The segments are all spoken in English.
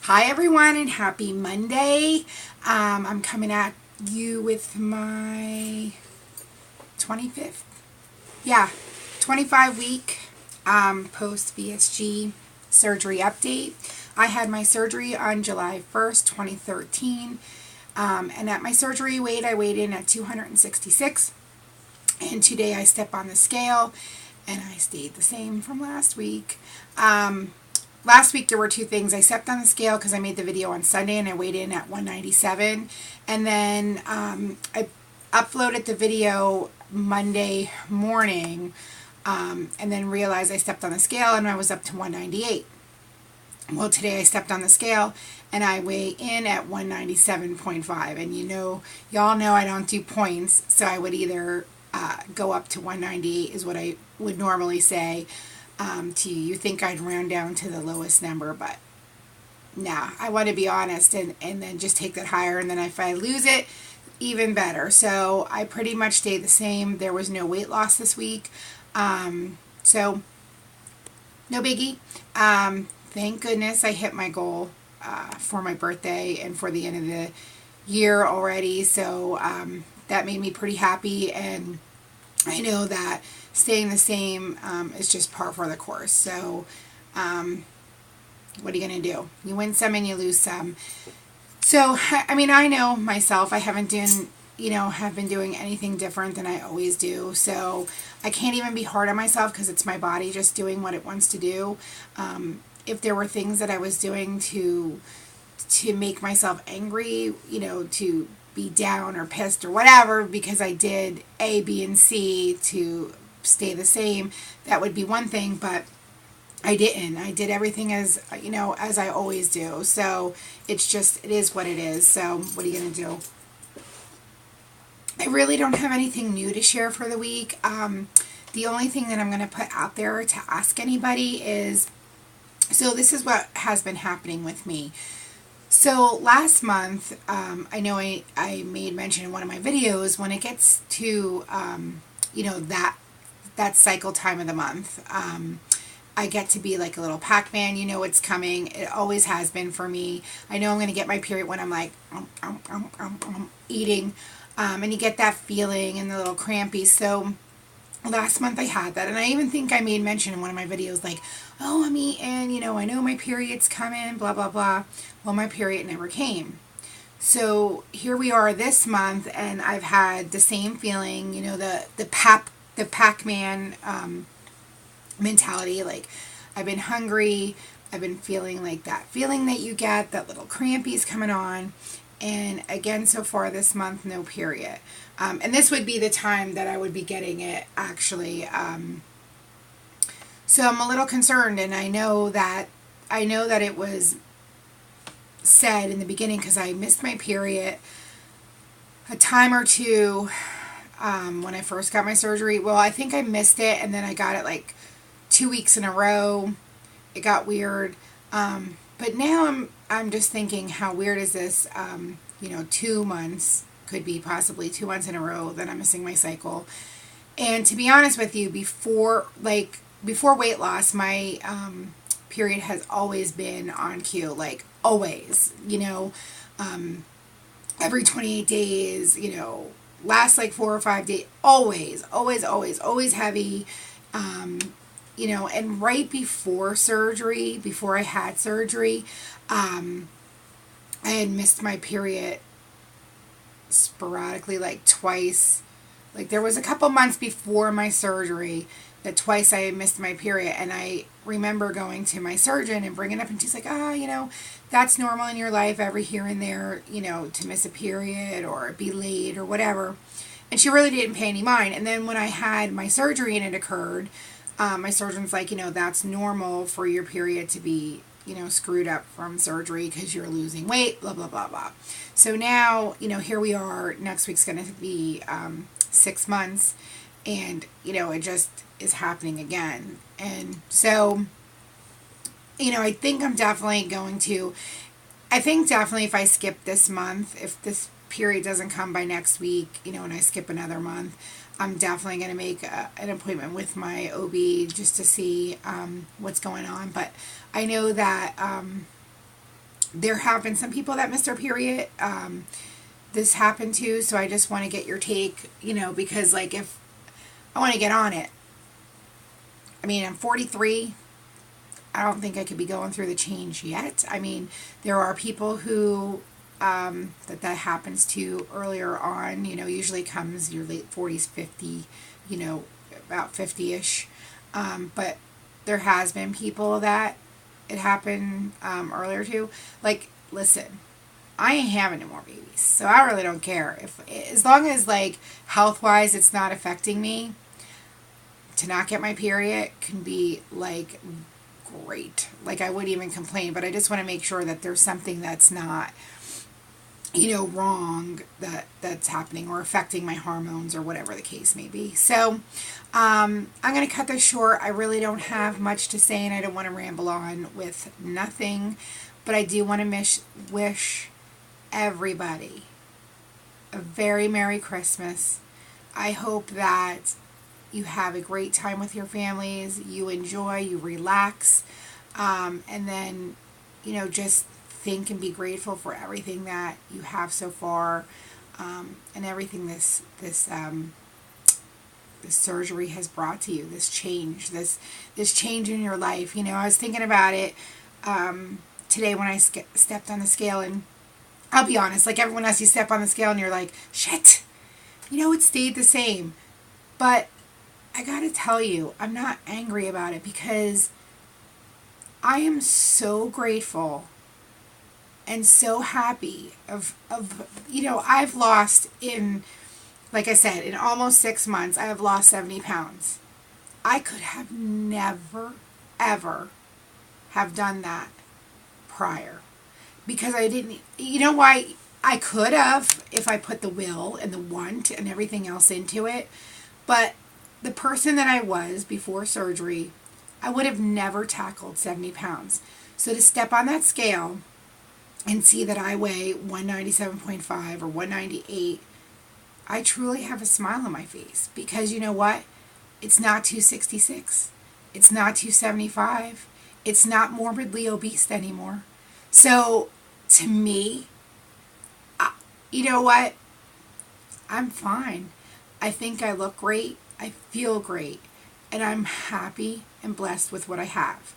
Hi everyone and happy Monday. I'm coming at you with my 25th, 25 week post VSG surgery update. I had my surgery on July 1st, 2013. And at my surgery weight, I weighed in at 266. And today I step on the scale and I stayed the same from last week. Last week there were two things. I stepped on the scale because I made the video on Sunday and I weighed in at 197. And then I uploaded the video Monday morning and then realized I stepped on the scale and I was up to 198. Well, today I stepped on the scale and I weigh in at 197.5. And y'all know I don't do points, so I would either go up to 198 is what I would normally say. To you. You think I'd round down to the lowest number, but nah, I want to be honest and then just take that higher, and then if I lose it, even better. So I pretty much stayed the same. There was no weight loss this week. So no biggie. Thank goodness I hit my goal for my birthday and for the end of the year already. So that made me pretty happy, and I know that staying the same is just par for the course. So what are you going to do? You win some and you lose some. So, I mean, I know myself, I haven't been doing anything different than I always do. So I can't even be hard on myself because it's my body just doing what it wants to do. If there were things that I was doing to make myself angry, to be down or pissed or whatever because I did A, B, and C to stay the same, that would be one thing, but I didn't. I did everything as I always do. So it is what it is. So what are you going to do? I really don't have anything new to share for the week. The only thing that I'm going to put out there to ask anybody is, so this is what has been happening with me. So last month, I know I made mention in one of my videos, when it gets to, that cycle time of the month, I get to be like a little Pac-Man. It's coming. It always has been for me. I know I'm going to get my period when I'm like eating, and you get that feeling and the little crampy. So last month I had that, and I even think I made mention in one of my videos like, oh, I'm eating, I know my period's coming, blah, blah, blah. Well, my period never came. So here we are this month, and I've had the same feeling, the Pac-Man mentality. Like, I've been hungry, I've been feeling like that feeling that you get, that little crampy's coming on, and again, so far this month, no period. And this would be the time that I would be getting it, actually. So I'm a little concerned, and I know that it was said in the beginning, because I missed my period a time or two when I first got my surgery. Well, I think I missed it, and then I got it like 2 weeks in a row. It got weird. But now I'm just thinking, how weird is this? 2 months, could be possibly 2 months in a row that I'm missing my cycle. And to be honest with you, before weight loss, my period has always been on cue, like always, every 28 days, last like 4 or 5 days, always heavy, and right before surgery, before I had surgery, I had missed my period sporadically, like twice. Like, there was a couple months before my surgery that twice I missed my period, and I remember going to my surgeon and bringing it up, and she's like, that's normal in your life, every here and there, to miss a period or be late or whatever. And she really didn't pay any mind. And then when I had my surgery and it occurred, my surgeon's like, that's normal for your period to be, screwed up from surgery because you're losing weight, blah, blah, blah, blah. So now, here we are. Next week's going to be 6 months, and, it just is happening again. And so, I think I'm definitely if I skip this month, if this period doesn't come by next week, and I skip another month, I'm definitely going to make an appointment with my OB just to see what's going on. But I know that There have been some people that missed their period. This happened too, so I just want to get your take, because like if I want to get on it. I mean, I'm 43. I don't think I could be going through the change yet. I mean, there are people who that happens to earlier on, usually comes your late 40s, 50, about 50-ish. But there has been people that it happened earlier to. Like, listen, I ain't having no more babies, so I really don't care. As long as, like, health-wise it's not affecting me, to not get my period can be, like, great. Like, I wouldn't even complain, but I just want to make sure that there's something that's not, wrong that's happening or affecting my hormones or whatever the case may be. So, I'm going to cut this short. I really don't have much to say, and I don't want to ramble on with nothing, but I do want to wish everybody a very Merry Christmas. I hope that you have a great time with your families, you enjoy, you relax, and then, just think and be grateful for everything that you have so far, and everything this surgery has brought to you, this change, this change in your life. I was thinking about it today when I stepped on the scale, and I'll be honest, like everyone else, you step on the scale and you're like, shit, it stayed the same. But I gotta tell you, I'm not angry about it, because I am so grateful and so happy of I've lost like I said, in almost 6 months, I have lost 70 pounds. I could have never, ever have done that prior, because I didn't, why? I could have if I put the will and the want and everything else into it, but the person that I was before surgery, I would have never tackled 70 pounds. So to step on that scale and see that I weigh 197.5 or 198, I truly have a smile on my face, because you know what? It's not 266. It's not 275. It's not morbidly obese anymore. So to me, you know what? I'm fine. I think I look great. I feel great. And I'm happy and blessed with what I have.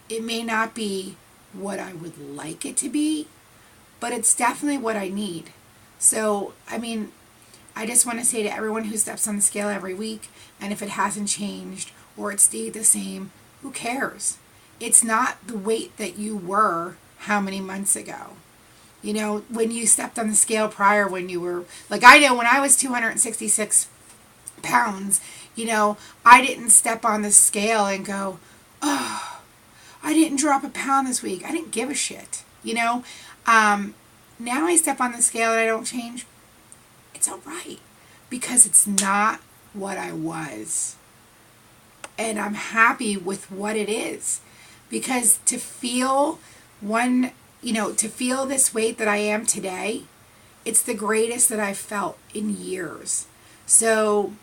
It may not be what I would like it to be, but it's definitely what I need. So, I mean, I just want to say to everyone who steps on the scale every week, and if it hasn't changed or it stayed the same, who cares? It's not the weight that you were how many months ago. When you stepped on the scale prior, when you were, like I know when I was 266 pounds, I didn't step on the scale and go, oh, I didn't drop a pound this week. I didn't give a shit, Now I step on the scale and I don't change. It's all right, because it's not what I was. And I'm happy with what it is, because to feel to feel this weight that I am today, it's the greatest that I've felt in years. So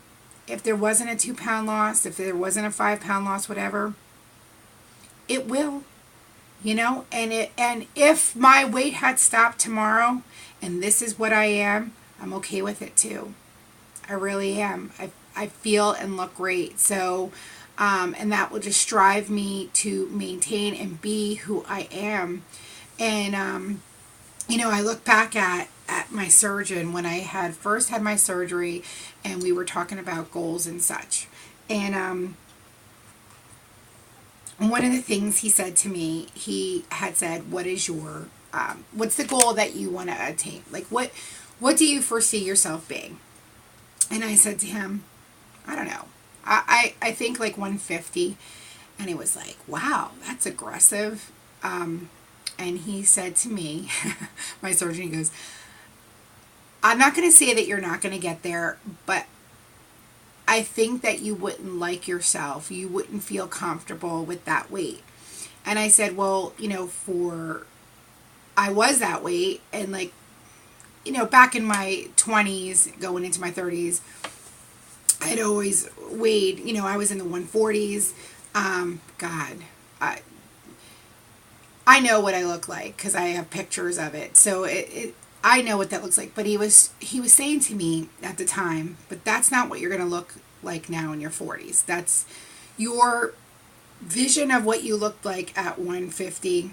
if there wasn't a 2-pound loss, if there wasn't a 5-pound loss, whatever, it will, and if my weight had stopped tomorrow and this is what I am, I'm okay with it too. I really am. I feel and look great. So, and that will just drive me to maintain and be who I am. And, I look back at my surgeon when I had first had my surgery, and we were talking about goals and such. And one of the things he said to me, he had said, what is your, what's the goal that you want to attain? Like, what do you foresee yourself being? And I said to him, I don't know. I think like 150. And he was like, wow, that's aggressive. And he said to me, my surgeon, he goes, I'm not going to say that you're not going to get there, but I think that you wouldn't like yourself. You wouldn't feel comfortable with that weight. And I said, well, I was that weight, and like, back in my 20s, going into my 30s, I'd always weighed, I was in the 140s. God, I know what I look like because I have pictures of it. So I know what that looks like. But he was saying to me at the time, but that's not what you're going to look like now in your 40s. That's your vision of what you looked like at 150,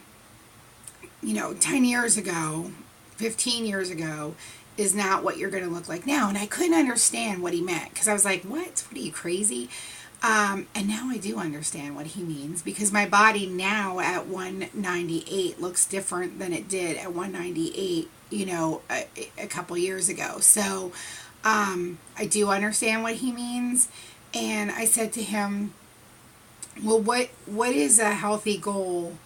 10 years ago, 15 years ago, is not what you're going to look like now. And I couldn't understand what he meant because I was like, what? What are you, crazy? And now I do understand what he means, because my body now at 198 looks different than it did at 198, a couple years ago. So I do understand what he means. And I said to him, well, what is a healthy goal?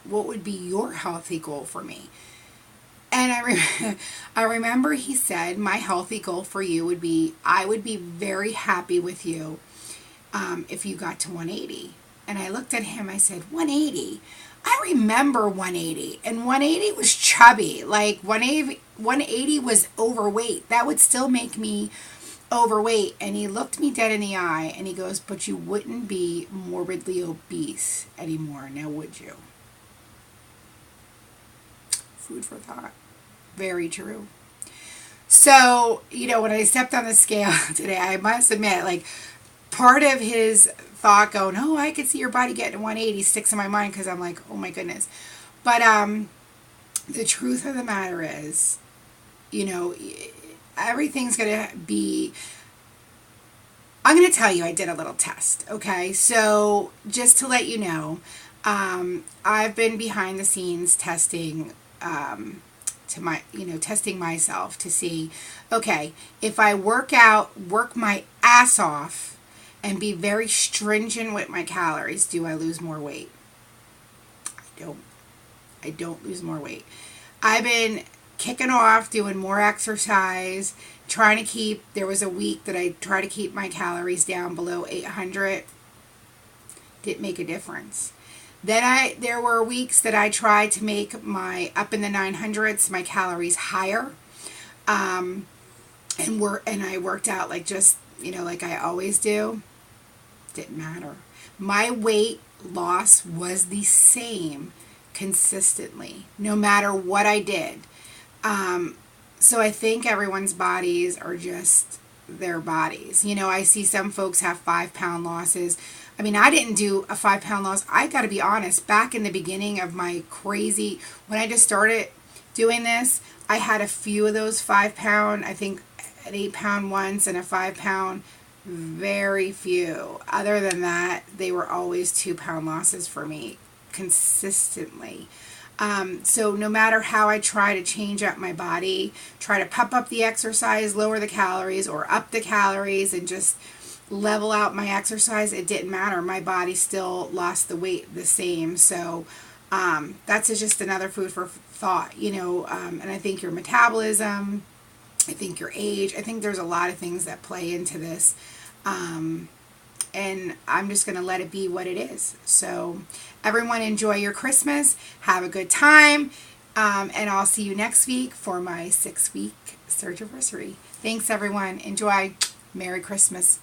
What would be your healthy goal for me? And I remember he said, my healthy goal for you would be, I would be very happy with you if you got to 180. And I looked at him, I said, 180? I remember 180, and 180 was chubby. Like 180 was overweight. That would still make me overweight. And he looked me dead in the eye and he goes, but you wouldn't be morbidly obese anymore, now would you? Food for thought. Very true. So, when I stepped on the scale today, I must admit, like, part of his thought going, oh, I could see your body getting to 180 sticks in my mind, because I'm like, oh my goodness. But the truth of the matter is, everything's going to be, I'm going to tell you, I did a little test, okay? So just to let you know, I've been behind the scenes testing testing myself to see, okay, if I work my ass off and be very stringent with my calories, do I lose more weight? I don't lose more weight. I've been kicking off, doing more exercise, trying to keep, there was a week that I tried to keep my calories down below 800. Didn't make a difference. Then there were weeks that I tried to make my up in the 900s, my calories higher, and I worked out like like I always do. Didn't matter. My weight loss was the same consistently, no matter what I did. So I think everyone's bodies are just their bodies. I see some folks have 5-pound losses. I mean, I didn't do a 5-pound loss. I got to be honest, back in the beginning of my crazy, when I just started doing this, I had a few of those 5-pound, I think an 8-pound once and a 5-pound, very few. Other than that, they were always 2-pound losses for me consistently. So no matter how I try to change up my body, try to pump up the exercise, lower the calories, or up the calories and just level out my exercise, it didn't matter. My body still lost the weight the same. So that's just another food for thought, and I think your metabolism, I think your age, I think there's a lot of things that play into this. And I'm just going to let it be what it is. So everyone enjoy your Christmas. Have a good time. And I'll see you next week for my 6-week Surgiversary. Thanks, everyone. Enjoy. Merry Christmas.